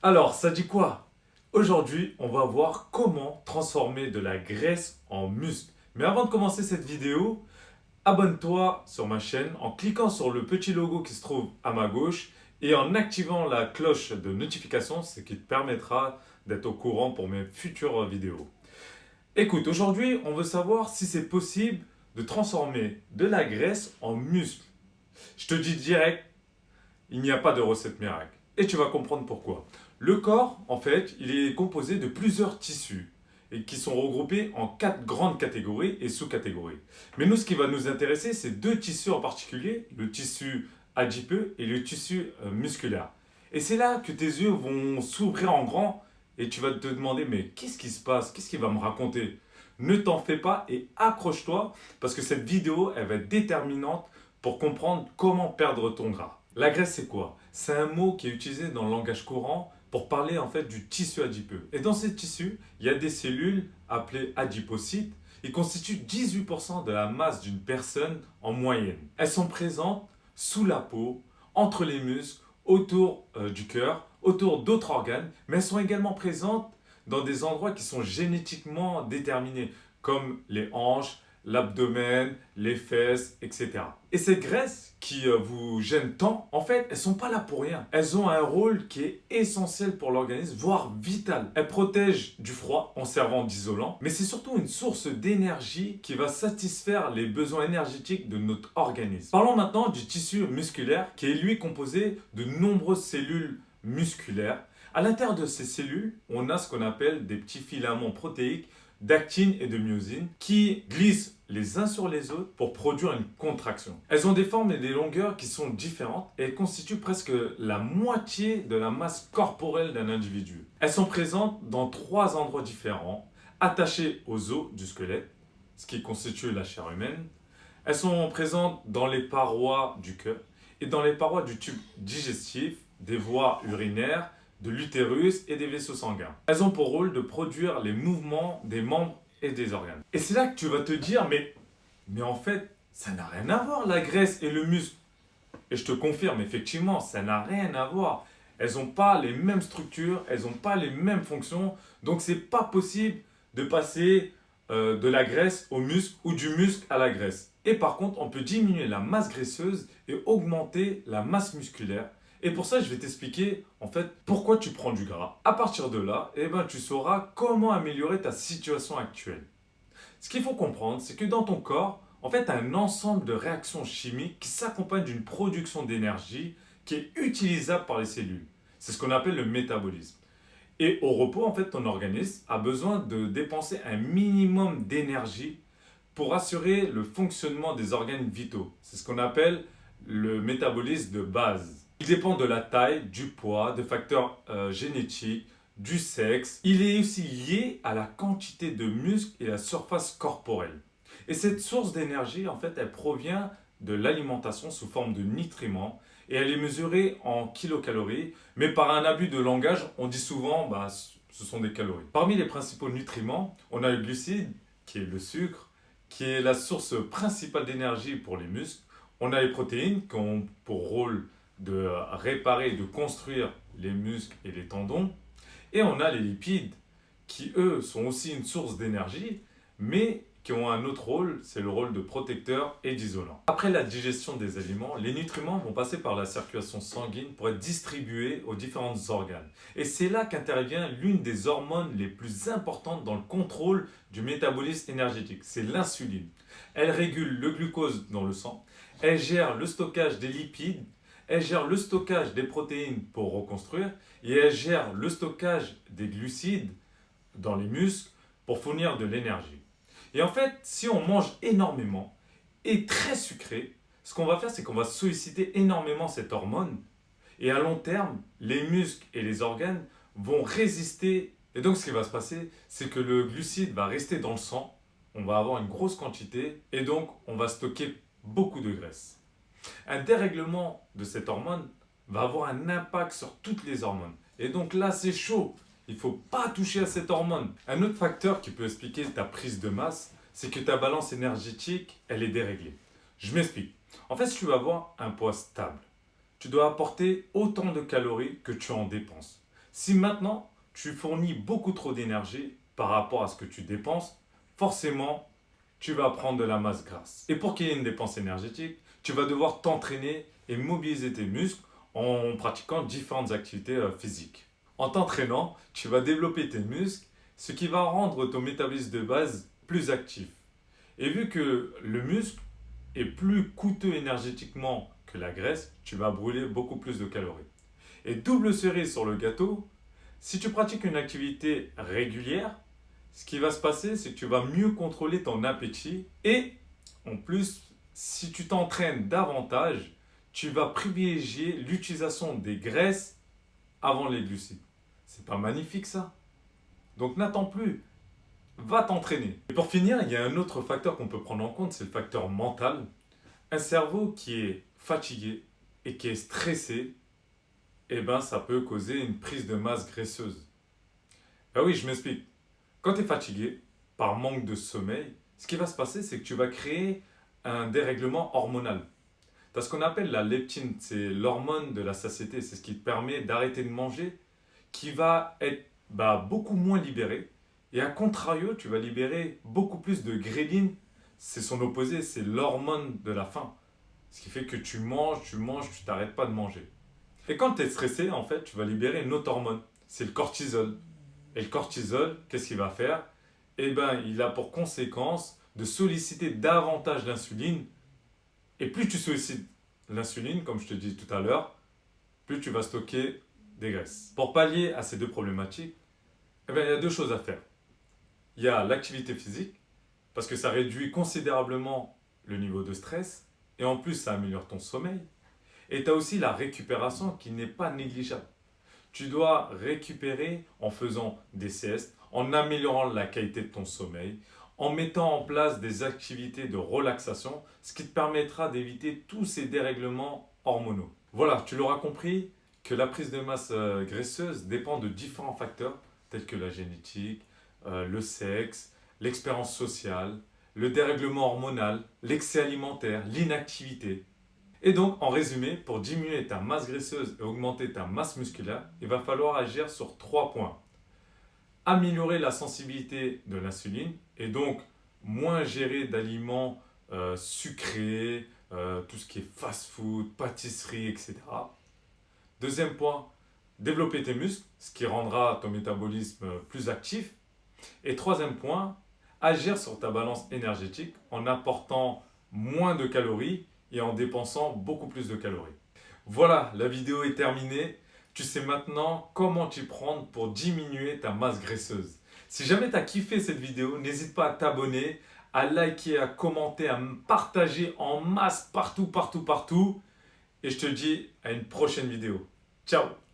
Alors, ça dit quoi? Aujourd'hui, on va voir comment transformer de la graisse en muscle. Mais avant de commencer cette vidéo, abonne-toi sur ma chaîne en cliquant sur le petit logo qui se trouve à ma gauche et en activant la cloche de notification, ce qui te permettra d'être au courant pour mes futures vidéos. Écoute, aujourd'hui, on veut savoir si c'est possible de transformer de la graisse en muscle. Je te dis direct, il n'y a pas de recette miracle. Et tu vas comprendre pourquoi. Le corps, en fait, il est composé de plusieurs tissus et qui sont regroupés en 4 grandes catégories et sous-catégories. Mais nous, ce qui va nous intéresser, c'est 2 tissus en particulier, le tissu adipeux et le tissu musculaire. Et c'est là que tes yeux vont s'ouvrir en grand et tu vas te demander, mais qu'est-ce qui se passe? Qu'est-ce qu'il va me raconter? Ne t'en fais pas et accroche-toi parce que cette vidéo, elle va être déterminante pour comprendre comment perdre ton gras. La graisse, c'est quoi? C'est un mot qui est utilisé dans le langage courant pour parler en fait du tissu adipeux. Et dans ces tissus, il y a des cellules appelées adipocytes. Ils constituent 18% de la masse d'une personne en moyenne. Elles sont présentes sous la peau, entre les muscles, autour du cœur, autour d'autres organes, mais elles sont également présentes dans des endroits qui sont génétiquement déterminés, comme les hanches, l'abdomen, les fesses, etc. Et ces graisses qui vous gênent tant, en fait, elles ne sont pas là pour rien. Elles ont un rôle qui est essentiel pour l'organisme, voire vital. Elles protègent du froid en servant d'isolant, mais c'est surtout une source d'énergie qui va satisfaire les besoins énergétiques de notre organisme. Parlons maintenant du tissu musculaire qui est lui composé de nombreuses cellules musculaires. À l'intérieur de ces cellules, on a ce qu'on appelle des petits filaments protéiques d'actine et de myosine qui glissent les uns sur les autres pour produire une contraction. Elles ont des formes et des longueurs qui sont différentes et elles constituent presque la moitié de la masse corporelle d'un individu. Elles sont présentes dans 3 endroits différents, attachées aux os du squelette, ce qui constitue la chair humaine. Elles sont présentes dans les parois du cœur et dans les parois du tube digestif, des voies urinaires, de l'utérus et des vaisseaux sanguins. Elles ont pour rôle de produire les mouvements des membres et des organes. Et c'est là que tu vas te dire, mais en fait, ça n'a rien à voir la graisse et le muscle. Et je te confirme, effectivement, ça n'a rien à voir. Elles n'ont pas les mêmes structures, elles n'ont pas les mêmes fonctions, donc c'est pas possible de passer de la graisse au muscle ou du muscle à la graisse. Et par contre, on peut diminuer la masse graisseuse et augmenter la masse musculaire. Et pour ça, je vais t'expliquer en fait pourquoi tu prends du gras. À partir de là, tu sauras comment améliorer ta situation actuelle. Ce qu'il faut comprendre, c'est que dans ton corps, en fait, tu as un ensemble de réactions chimiques qui s'accompagnent d'une production d'énergie qui est utilisable par les cellules. C'est ce qu'on appelle le métabolisme. Et au repos, en fait, ton organisme a besoin de dépenser un minimum d'énergie pour assurer le fonctionnement des organes vitaux. C'est ce qu'on appelle le métabolisme de base. Il dépend de la taille, du poids, de facteurs génétiques, du sexe. Il est aussi lié à la quantité de muscles et la surface corporelle. Et cette source d'énergie, en fait, elle provient de l'alimentation sous forme de nutriments et elle est mesurée en kilocalories. Mais par un abus de langage, on dit souvent, ce sont des calories. Parmi les principaux nutriments, on a le glucide, qui est le sucre, qui est la source principale d'énergie pour les muscles. On a les protéines qui ont pour rôle de réparer et de construire les muscles et les tendons. Et on a les lipides qui, eux, sont aussi une source d'énergie, mais qui ont un autre rôle, c'est le rôle de protecteur et d'isolant. Après la digestion des aliments, les nutriments vont passer par la circulation sanguine pour être distribués aux différents organes. Et c'est là qu'intervient l'une des hormones les plus importantes dans le contrôle du métabolisme énergétique, c'est l'insuline. Elle régule le glucose dans le sang, elle gère le stockage des lipides, elle gère le stockage des protéines pour reconstruire et elle gère le stockage des glucides dans les muscles pour fournir de l'énergie. Et en fait, si on mange énormément et très sucré, ce qu'on va faire, c'est qu'on va solliciter énormément cette hormone et à long terme, les muscles et les organes vont résister. Et donc, ce qui va se passer, c'est que le glucide va rester dans le sang, on va avoir une grosse quantité et donc on va stocker beaucoup de graisse. Un dérèglement de cette hormone va avoir un impact sur toutes les hormones. Et donc là, c'est chaud. Il ne faut pas toucher à cette hormone. Un autre facteur qui peut expliquer ta prise de masse, c'est que ta balance énergétique, elle est déréglée. Je m'explique. En fait, si tu veux avoir un poids stable, tu dois apporter autant de calories que tu en dépenses. Si maintenant tu fournis beaucoup trop d'énergie par rapport à ce que tu dépenses, forcément tu vas prendre de la masse grasse. Et pour qu'il y ait une dépense énergétique, tu vas devoir t'entraîner et mobiliser tes muscles en pratiquant différentes activités physiques. En t'entraînant, tu vas développer tes muscles, ce qui va rendre ton métabolisme de base plus actif. Et vu que le muscle est plus coûteux énergétiquement que la graisse, tu vas brûler beaucoup plus de calories. Et double cerise sur le gâteau, si tu pratiques une activité régulière, ce qui va se passer, c'est que tu vas mieux contrôler ton appétit et en plus, si tu t'entraînes davantage, tu vas privilégier l'utilisation des graisses avant les glucides. C'est pas magnifique ça? Donc n'attends plus, va t'entraîner. Et pour finir, il y a un autre facteur qu'on peut prendre en compte, c'est le facteur mental. Un cerveau qui est fatigué et qui est stressé, eh ben, ça peut causer une prise de masse graisseuse. Ah oui, je m'explique. Quand tu es fatigué, par manque de sommeil, ce qui va se passer, c'est que tu vas créer un dérèglement hormonal. Tu as ce qu'on appelle la leptine, c'est l'hormone de la satiété, c'est ce qui te permet d'arrêter de manger, qui va être beaucoup moins libéré. Et à contrario, tu vas libérer beaucoup plus de ghrelin, c'est son opposé, c'est l'hormone de la faim. Ce qui fait que tu manges, tu t'arrêtes pas de manger. Et quand tu es stressé, en fait, tu vas libérer une autre hormone, c'est le cortisol. Et le cortisol, qu'est-ce qu'il va faire? Eh bien, il a pour conséquence de solliciter davantage l'insuline. Et plus tu sollicites l'insuline, comme je te dis tout à l'heure, plus tu vas stocker des graisses. Pour pallier à ces deux problématiques, eh bien, il y a deux choses à faire. Il y a l'activité physique, parce que ça réduit considérablement le niveau de stress, et en plus ça améliore ton sommeil. Et tu as aussi la récupération qui n'est pas négligeable. Tu dois récupérer en faisant des siestes, en améliorant la qualité de ton sommeil, en mettant en place des activités de relaxation, ce qui te permettra d'éviter tous ces dérèglements hormonaux. Voilà, tu l'auras compris que la prise de masse graisseuse dépend de différents facteurs tels que la génétique, le sexe, l'expérience sociale, le dérèglement hormonal, l'excès alimentaire, l'inactivité. Et donc, en résumé, pour diminuer ta masse graisseuse et augmenter ta masse musculaire, il va falloir agir sur 3 points. Améliorer la sensibilité de l'insuline et donc moins gérer d'aliments sucrés, tout ce qui est fast-food, pâtisserie, etc. Deuxième point, développer tes muscles, ce qui rendra ton métabolisme plus actif. Et troisième point, agir sur ta balance énergétique en apportant moins de calories et en dépensant beaucoup plus de calories. Voilà, la vidéo est terminée. Tu sais maintenant comment t'y prendre pour diminuer ta masse graisseuse. Si jamais tu as kiffé cette vidéo, n'hésite pas à t'abonner, à liker, à commenter, à me partager en masse partout. Et je te dis à une prochaine vidéo. Ciao!